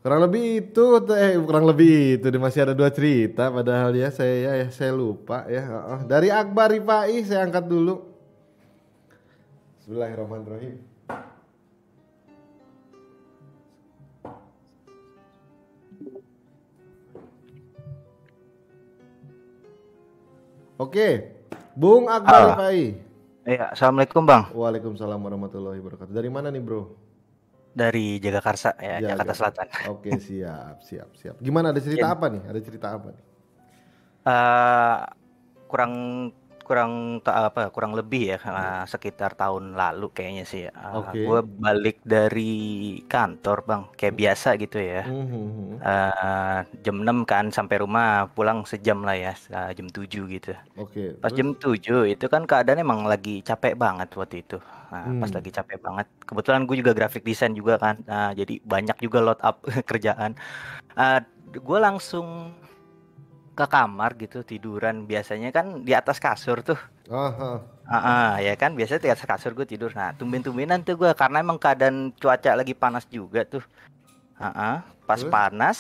kurang lebih itu masih ada dua cerita padahal ya saya lupa ya. Dari Akbar Rifai saya angkat dulu. Bismillahirrahmanirrahim. Oke, Bung Akbar Halo. Rifai. Iya, Assalamualaikum Bang. Waalaikumsalam warahmatullahi wabarakatuh. Dari mana nih bro? Dari Jagakarsa ya, Jakarta Jakarta. Selatan. Oke, siap. Gimana, ada cerita Jadi, apa nih? Ada cerita apa nih? eh, kurang kurang lebih ya sekitar tahun lalu kayaknya sih. Gue Oke. balik dari kantor Bang, kayak biasa gitu ya. Mhm. Jam 6 kan sampai rumah, pulang sejam lah ya, jam 7 gitu. Oke, Pas terus? jam 7 itu kan keadaan emang lagi capek banget waktu itu. Nah, pas Hmm. lagi capek banget. Kebetulan gue juga graphic design juga kan. Jadi banyak juga load up kerjaan. Uh, gue langsung ke kamar gitu tiduran. Biasanya kan di atas kasur tuh. Aha. Ya kan biasanya di atas kasur gue tidur. Nah, tumben-tumbenan tuh gue karena emang keadaan cuaca lagi panas juga tuh. Pas Terus? panas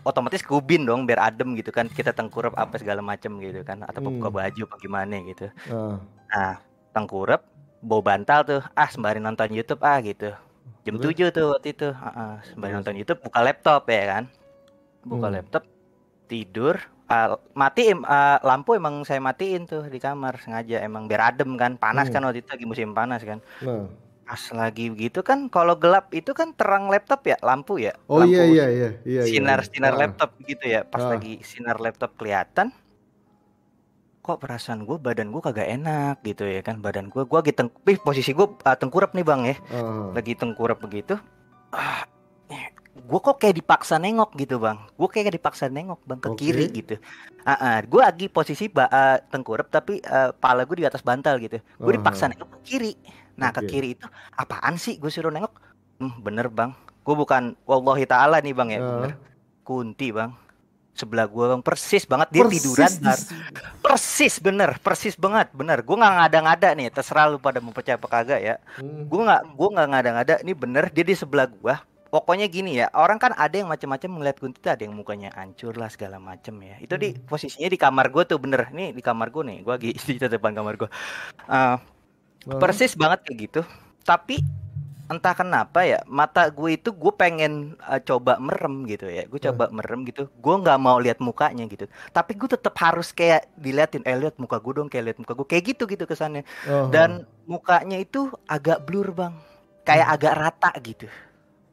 otomatis kubin dong biar adem gitu kan, kita tengkurap apa segala macem gitu kan, atau buka Hmm. baju apa gimana gitu. Ah. Nah, tengkurap, bawa bantal tuh, sembari nonton YouTube gitu. Jam Terus? 7 tuh waktu itu, sembari Terus? nonton YouTube, buka laptop ya kan. Buka Hmm. laptop, tidur, lampu emang saya matiin tuh di kamar sengaja emang biar adem kan, panas Hmm. kan waktu itu lagi musim panas kan. Nah. Pas lagi begitu kan kalau gelap itu kan terang laptop ya, lampu ya, Oh iya lampu iya iya iya iya iya. sinar Ah. laptop gitu ya. Pas Ah. lagi sinar laptop kelihatan, kok perasaan gue badan gue kagak enak gitu ya kan, badan gue lagi posisi gue tengkurap nih Bang ya, Ah. lagi tengkurap begitu. Gue kok kayak dipaksa nengok gitu Bang, gue kayak dipaksa nengok Bang ke kiri Oke. gitu. Gue lagi posisi tengkurap tapi pala gue di atas bantal gitu, gue dipaksa Aha. nengok ke kiri. Nah ke Oke. kiri itu apaan sih, gue suruh nengok. Bener Bang, gue bukan wallahi ta'ala nih Bang ya, Ah. bener Kunti Bang, sebelah gue Bang, persis banget dia tiduran. Persis di Persis banget, bener. Gue nggak ngada-ngada nih, terserah lu pada mau percaya apa kagak ya. Hmm. Gue nggak ngada-ngada, ini bener dia di sebelah gue. Pokoknya gini ya, orang kan ada yang macam-macam melihat Kunti, ada yang mukanya hancur lah segala macem ya. Itu di Hmm. posisinya di kamar gue tuh bener, nih di kamar gue nih, gue lagi di depan kamar gue. Uh, Ah. Persis banget kayak gitu. Tapi entah kenapa ya, mata gue itu gue pengen coba merem gitu ya, gue Ah. coba merem gitu, gue nggak mau lihat mukanya gitu, tapi gue tetap harus kayak diliatin, lihat muka gue dong, kayak lihat muka gue kayak gitu gitu kesannya. Aha. Dan mukanya itu agak blur Bang, kayak Hmm. agak rata gitu,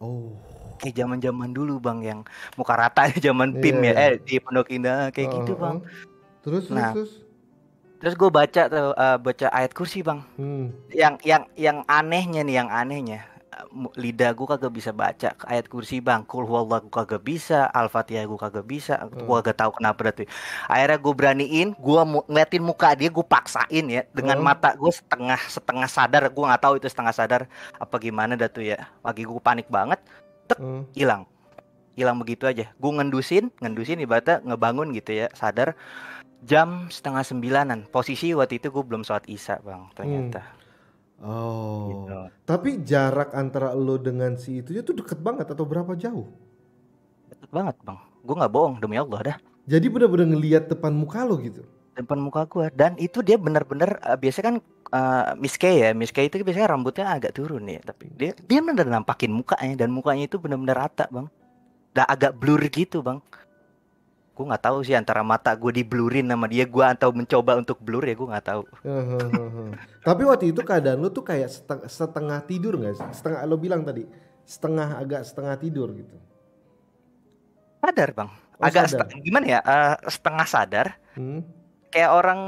Oh. kayak zaman dulu Bang, yang muka rata zaman Iya PIM ya, iya. di Pondok Indah kayak gitu Ah, Bang. ah. Terus terus Nah, terus. terus gue baca tuh, baca ayat kursi Bang. Hmm. Yang anehnya nih, lidah gue kagak bisa baca ayat kursi Bang, kul huwallahu gue kagak bisa, al-fatihah gue kagak bisa, gue Ah. kagak tahu kenapa tuh. Akhirnya gue beraniin, gue ngeliatin muka dia, gue paksain ya dengan Ah. mata gue setengah setengah sadar, gue nggak tahu itu setengah sadar apa gimana dah tuh ya. Lagi gue panik banget, tek, Ah. hilang hilang begitu aja. Gue ngendusin ibaratnya ngebangun gitu ya, sadar jam setengah sembilanan. Posisi waktu itu gue belum sholat isya Bang, Hmm. ternyata Oh, gitu. tapi jarak antara lo dengan si itu tuh deket banget atau berapa jauh? Deket banget Bang, gue nggak bohong demi Allah dah, Jadi bener-bener ngelihat depan muka lo gitu. depan muka gue. Dan itu dia benar-benar biasanya kan Miss K itu biasanya rambutnya agak turun ya, tapi dia benar nampakin mukanya, dan mukanya itu benar-benar rata Bang, udah agak blur gitu Bang. Gue nggak tahu sih antara mata gue diblurin sama dia, gue atau mencoba untuk blur ya, gue nggak tahu. Hehehe. Tapi waktu itu keadaan lo tuh kayak setengah tidur nggak sih? Setengah, lo bilang tadi agak setengah tidur gitu. Sadar Bang, Oh agak sadar. gimana ya, setengah sadar, Hmm. kayak orang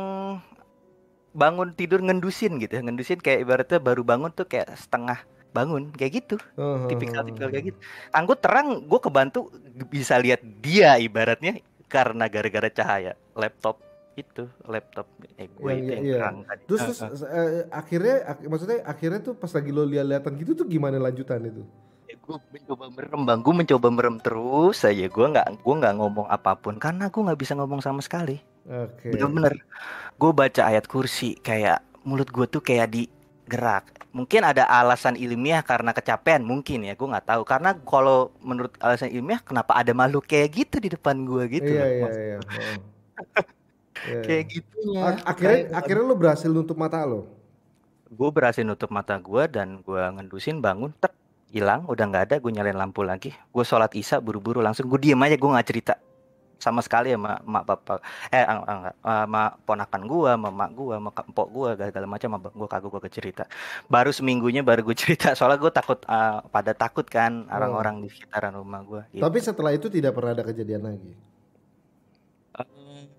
bangun tidur ngendusin gitu, ngendusin kayak ibaratnya baru bangun tuh kayak setengah bangun kayak gitu, tipikal kayak Hehehe. gitu. Gue terang, gue kebantu bisa lihat dia ibaratnya karena gara-gara cahaya laptop gue Yang itu ya, yang iya. terang tadi. Terus maksudnya akhirnya tuh pas lagi lo lihat-lihatan gitu tuh gimana lanjutan itu? Gue mencoba merem Bang, gue mencoba merem terus aja, gue nggak ngomong apapun karena gue nggak bisa ngomong sama sekali, Oke. bener-bener. Gue baca ayat kursi, kayak mulut gue tuh kayak gerak. Mungkin ada alasan ilmiah karena kecapean mungkin ya, gue nggak tahu. Karena kalau menurut alasan ilmiah, kenapa ada makhluk kayak gitu di depan gue gitu Iya loh, iya maksud iya. Heeh. Iya, iya. kayak gitunya. Akhirnya Makanya akhirnya lo berhasil nutup mata lo. gue berhasil nutup mata gue dan gue ngendusin bangun, tek, hilang, udah nggak ada. Gue nyalain lampu lagi. Gue sholat isya buru-buru langsung. Gue diem aja, gue nggak cerita sama sekali sama mak bapak enggak, sama ponakan gua, sama mak gua, sama empok gua, segala macam sama gua kagak gua cerita. Baru seminggunya baru gue cerita soalnya gue takut pada takut kan Oh. orang-orang di sekitaran rumah gua Tapi gitu. setelah itu tidak pernah ada kejadian lagi.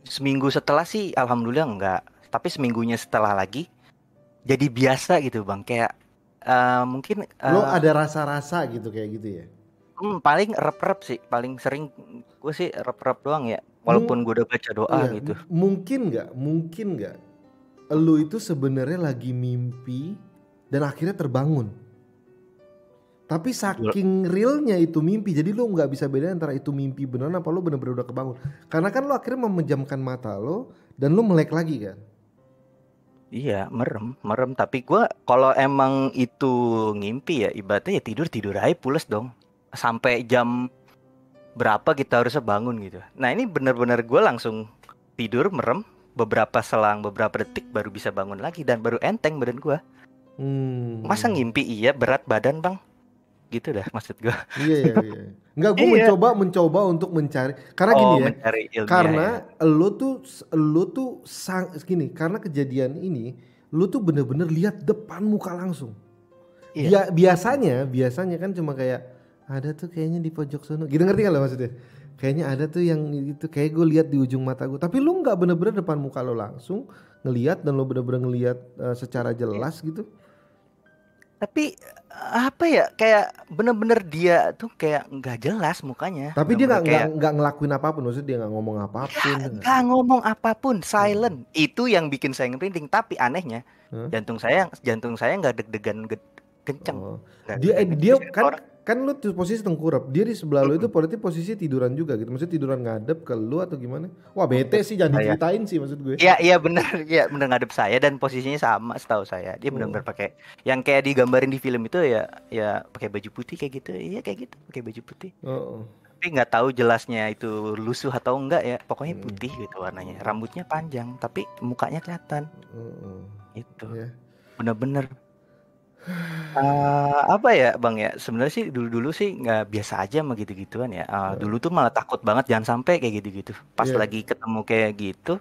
Seminggu setelah sih alhamdulillah enggak. Tapi seminggunya setelah lagi jadi biasa gitu Bang. Kayak mungkin Lo ada rasa-rasa gitu kayak gitu ya. paling rep-rep sih, paling sering gue sih rep-rep doang ya. Walaupun Mung gue udah baca doa iya, gitu. mungkin nggak lo itu sebenarnya lagi mimpi dan akhirnya terbangun. Tapi saking realnya itu mimpi, jadi lo nggak bisa bedain antara itu mimpi beneran apa lo bener-bener udah kebangun. Karena kan lo akhirnya memejamkan mata lo dan lo melek lagi kan. Iya, merem. Tapi gua kalau emang itu ngimpi ya, ibaratnya ya tidur aja pules dong. Sampai jam berapa kita harusnya bangun gitu. Nah ini benar-benar gue langsung tidur merem, beberapa detik baru bisa bangun lagi dan baru enteng badan gua. Masa Hmm. ngimpi iya berat badan bang? Gitu dah maksud gua. Iya iya iya. Enggak, gue Iya. mencoba untuk mencari. Karena gini Oh ya, mencari ilmiah karena ya. gini, karena kejadian ini, lo tuh bener-bener lihat depan muka langsung. Iya. Biasanya kan cuma kayak ada tuh kayaknya di pojok sono. Gitu, ngerti kan lo maksudnya? Kayaknya ada tuh yang itu kayak gue lihat di ujung mata gue. Tapi lu nggak bener-bener depan muka lo langsung ngelihat dan lo bener-bener ngelihat secara Iya. jelas gitu. Tapi apa ya kayak bener-bener dia tuh kayak nggak jelas mukanya, Tapi dia bener-bener kayak nggak ngelakuin apapun, maksudnya dia nggak ngomong apapun. Dia nggak. nggak ngomong apapun, Hmm. silent. Itu yang bikin saya ngerinding. Tapi anehnya, Hah? jantung saya nggak deg-degan kenceng, Oh, nggak dia deg-degan kenceng. dia Biasanya kan orang, kan lu tuh posisi tengkurap, dia di sebelah lu itu mm-mm, berarti posisi tiduran juga gitu, maksudnya tiduran ngadep ke lu atau gimana? Wah bete ngadep sih, jangan saya. diceritain sih maksud gue. Iya, iya bener, ya bener ngadep saya dan posisinya sama setahu saya. Dia Oh, benar-benar pakai yang kayak digambarin di film itu ya, ya pakai baju putih kayak gitu. Iya kayak gitu, pakai baju putih. oh, oh. Tapi nggak tahu jelasnya itu lusuh atau enggak ya. Pokoknya Mm, putih gitu warnanya. mm, Rambutnya panjang, tapi mukanya kelihatan. oh, oh. Itu Ya. bener-bener apa ya Bang ya, sebenarnya sih dulu-dulu sih nggak biasa aja sama gitu-gituan ya. Dulu tuh malah takut banget jangan sampai kayak gitu-gitu. Pas Iya. lagi ketemu kayak gitu,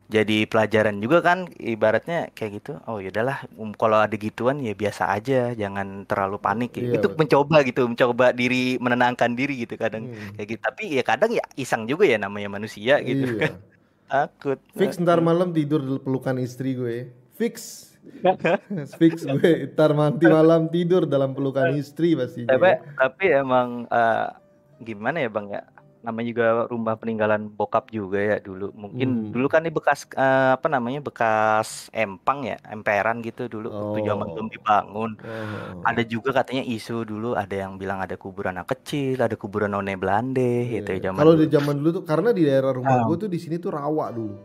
jadi pelajaran juga kan, ibaratnya kayak gitu. Oh ya udahlah, kalau ada gituan ya biasa aja, jangan terlalu panik. Iya Itu betul. mencoba diri menenangkan diri gitu kadang Hmm, kayak gitu. Tapi ya kadang ya iseng juga ya namanya manusia gitu. iya. Takut. Fix ntar malam tidur di pelukan istri gue. Fix. Fix gue. Ntar nanti malam tidur dalam pelukan istri pastinya tapi ya. tapi emang gimana ya bang ya, namanya juga rumah peninggalan bokap juga ya dulu, mungkin dulu Hmm. kan ini bekas apa namanya, bekas empang ya, emperan gitu dulu waktu zaman belum Oh. dibangun. Oh, oh, Ada oh. juga katanya isu dulu, ada yang bilang ada kuburan anak kecil, ada kuburan none Belande Iya, gitu ya iya. zaman Kalau di dulu. zaman dulu tuh karena di daerah rumah gue Ah, tuh di sini tuh rawa dulu.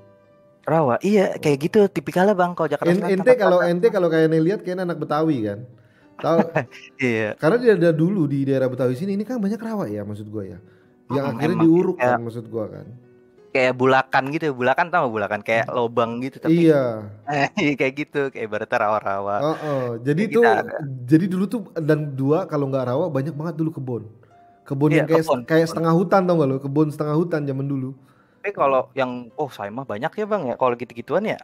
rawa iya kayak gitu tipikalnya bang, kalau Jakarta Selatan rata-rata. Ente kalau kayaknya lihat kayak anak Betawi kan. Tahu Iya. karena dia ada dulu di daerah Betawi sini ini kan banyak rawa ya maksud gue ya. Yang akhirnya Emang diuruk kan kayak maksud gue kan. kayak bulakan gitu, bulakan tau gak bulakan kayak lobang gitu tapi Iya. kayak gitu, kayak ibaratnya rawa-rawa Heeh. Jadi kayak tuh kita. jadi dulu tuh dan dua kalau nggak rawa banyak banget dulu kebun. Kebun Iya yang kebun, kayak kebun. setengah hutan tau gak lo? Kebun setengah hutan zaman dulu. Tapi kalau yang saya mah banyak ya bang ya kalau gitu-gituan ya.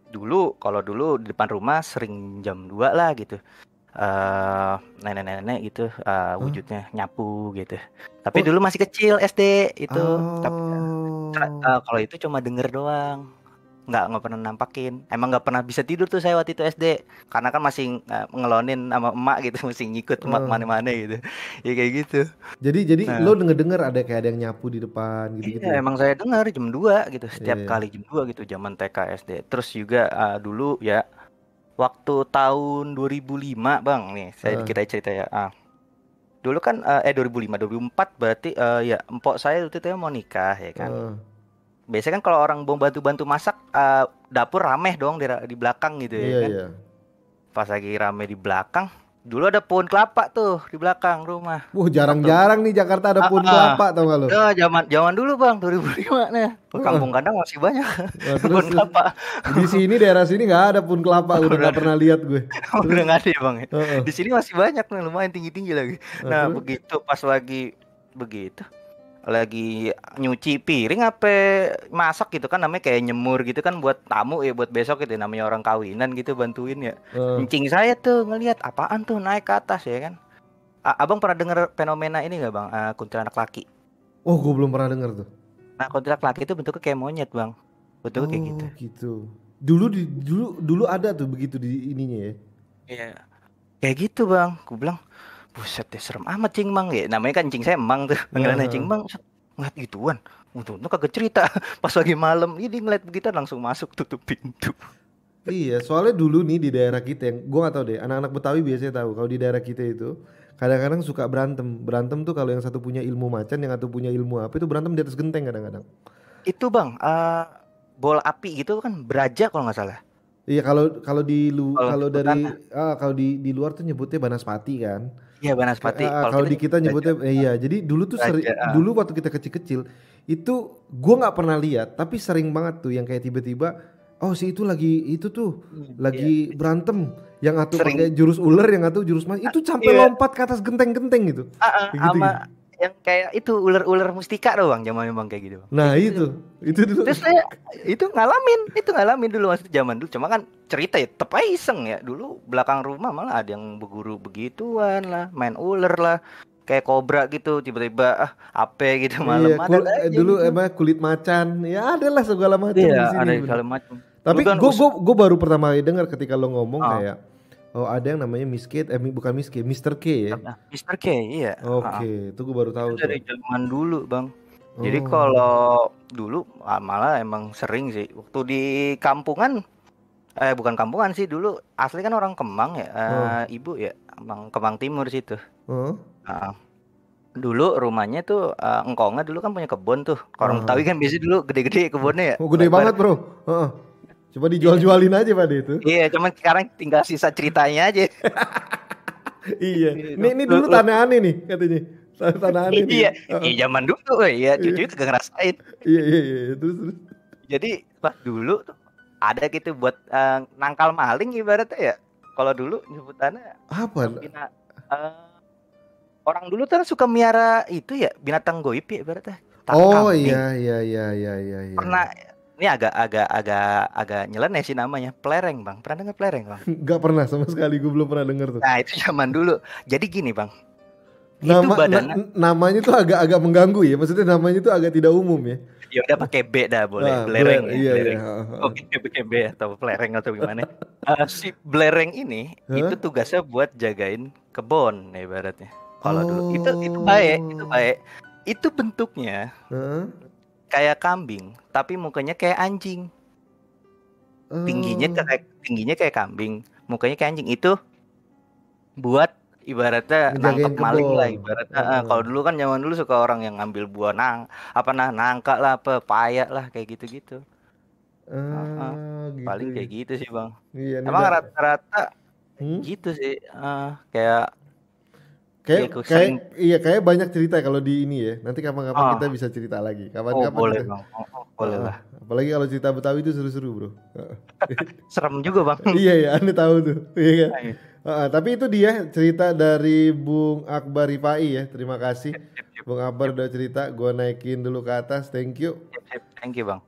Dulu kalau dulu di depan rumah sering jam 2 lah gitu. eh Nenek-nenek gitu Hah? wujudnya nyapu gitu. Tapi Oh, dulu masih kecil SD itu. Tapi oh. kalau itu cuma denger doang. Nggak pernah nampakin. Emang nggak pernah bisa tidur tuh saya waktu itu SD. Karena kan masih ngelonin sama emak gitu, masih ngikut emak Eh. kemana-mana gitu. Ya kayak gitu. Jadi lo Nah, denger-denger ada kayak ada yang nyapu di depan iya, gitu-gitu ya? emang saya dengar jam 2 gitu, Iya setiap ya. kali jam 2 gitu, zaman TK SD. Terus juga dulu ya, waktu tahun 2005 Bang, nih saya Heeh, dikit aja cerita ya. Dulu kan 2005, 2004 berarti ya empok saya waktu itu ya mau nikah ya kan. heeh. Biasanya kan kalau orang mau bantu-bantu masak, dapur rameh dong di belakang gitu ya Iya kan. iya. pas lagi rame di belakang. Dulu ada pohon kelapa tuh di belakang rumah. Wah, jarang-jarang nih Jakarta ada pohon Ah, kelapa, tau gak lo? ah. Zaman zaman dulu bang, 2005 nih. Heeh. Kampung Kandang masih banyak Nah, terus pohon kelapa. di sini daerah sini nggak ada pohon kelapa, udah nggak pernah lihat gue. Udah Terus, nggak ada ya bang. heeh. Di sini masih banyak nih, lumayan tinggi-tinggi lagi. Nah, Nah terus, begitu pas begitu lagi nyuci piring apa masak gitu kan, namanya kayak nyemur gitu kan buat tamu ya, buat besok gitu, namanya orang kawinan gitu bantuin ya. heeh. Kencing saya tuh ngelihat apaan tuh naik ke atas ya kan. Abang pernah dengar fenomena ini nggak bang? Kuntilanak laki. Oh, gue belum pernah denger tuh. Nah kuntilanak laki itu bentuknya kayak monyet bang. Bentuknya kayak gitu. Oh, gitu. Dulu ada tuh begitu di ininya ya. Iya. Kayak gitu bang. Gue bilang buset deh, serem amat cing bang ya. Namanya kan cing saya emang tuh. Panggilannya cing Heeh. bang. Ngeliat gituan. Untung kagak cerita. Pas lagi malam ini ngeliat begitu langsung masuk tutup pintu. Iya, soalnya dulu nih di daerah kita yang gue gak tahu deh, anak-anak Betawi biasanya tahu kalau di daerah kita itu kadang-kadang suka berantem. Berantem tuh kalau yang satu punya ilmu macan, yang satu punya ilmu apa itu berantem di atas genteng kadang-kadang. Itu bang. Bola api gitu kan, beraja kalau nggak salah. Iya, kalau kalau Kalau kalau dari sebutannya. kalau di luar tuh nyebutnya Banaspati kan. Iya Banaspati. Kalau Kalau kita di nyebut kita beraja. nyebutnya iya. Jadi dulu tuh Beraja. dulu waktu kita kecil-kecil itu gua nggak pernah lihat, tapi sering banget tuh yang kayak tiba-tiba oh si itu lagi itu tuh Iya. lagi berantem, yang atuh Sering. pakai jurus ular, yang atuh jurus mas itu sampai Iya. lompat ke atas genteng-genteng gitu. Kayak gitu Sama gitu. yang kayak itu ular-ular mustika doang bang, zaman bang kayak gitu bang. Kayak Nah, gitu tuh. itu dulu. Terus saya itu ngalamin dulu waktu zaman dulu. Cuma kan cerita ya, tetep aja iseng ya. Dulu belakang rumah malah ada yang berguru begituan lah, main ular lah, kayak kobra gitu, tiba-tiba apa gitu malam Iya, ada aja dulu gitu. emang kulit macan, ya adalah segala macam Iya, di sini ada bener. segala macam. Dulu Tapi kan gue baru pertama kali dengar ketika lo ngomong ah, kayak oh ada yang namanya Miss Kate, bukan Miss Kate, Mister K ya. Mr. K, iya. Oke, itu gue baru Itu tahu tuh. dari zaman dulu bang. Jadi Oh, kalau dulu malah emang sering sih waktu di kampungan, bukan kampungan sih, dulu asli kan orang Kemang ya, oh, ibu ya Kemang, Kemang Timur situ. oh, Heeh. Dulu rumahnya tuh engkongnya dulu kan punya kebun tuh. Orang Betawi ah. kan biasanya dulu gede-gede kebunnya ya, Oh gede lebar. banget bro. Heeh. Coba Iya. dijual-jualin aja pada itu. Iya, cuman sekarang tinggal sisa ceritanya aja. Iya. Gitu. Ini dulu tanah aneh nih katanya. Tanah aneh nih. Iya, Heeh. iya zaman dulu ya, Iya, cucu kagak ngerasain. iya, iya, iya. Terus. Jadi pas dulu tuh ada gitu buat nangkal maling ibaratnya ya. Kalau dulu nyebutannya Apa? bina, eh, orang dulu kan suka miara itu ya, binatang goib ya ibaratnya. Oh Kambing. iya, iya, iya, iya, iya, iya. Pernah, ini agak nyeleneh sih namanya, pelereng bang. Pernah dengar pelereng bang? Gak pernah sama sekali, gue belum pernah denger tuh. Nah itu zaman dulu. Jadi gini bang, itu Nama badannya namanya tuh agak-agak mengganggu ya. Maksudnya namanya tuh agak tidak umum ya. ya udah pakai B dah boleh, Ah, belereng ya, iya, iya. belereng. Oke, pakai B atau pelereng atau gimana? Si belereng ini itu Hah? tugasnya buat jagain kebun ya ibaratnya. Kalau dulu itu baik, itu Oh. baik. Itu bentuknya Hah? kayak kambing, tapi mukanya kayak anjing. Oh. Tingginya kayak kambing, mukanya kayak anjing. Itu buat ibaratnya nangkep Ngejagain maling lah kebun. ibaratnya. Heeh. Kalau dulu kan zaman dulu suka orang yang ngambil buah nangka lah, apa paya lah kayak gitu-gitu. Heeh. Gitu Paling ya. kayak gitu sih bang. Iya nih Emang rata-rata Hmm? gitu sih. Kayak Kayak ya aku kayak sering. iya kayak banyak cerita kalau di ini ya. Nanti kapan-kapan kita Ah, bisa cerita lagi. oh Kapan-kapan boleh kita. bang. Boleh Heeh. lah. Apalagi kalau cerita Betawi itu seru-seru, Bro. Heeh. Serem juga bang. Iya ya, Anda tahu tuh. Iya kan? Ayo. Tapi itu dia cerita dari Bung Akbar Rifai ya. Terima kasih Sip, sip, Bung Akbar sip, udah cerita. Gua naikin dulu ke atas. Thank you. sip. Thank you bang.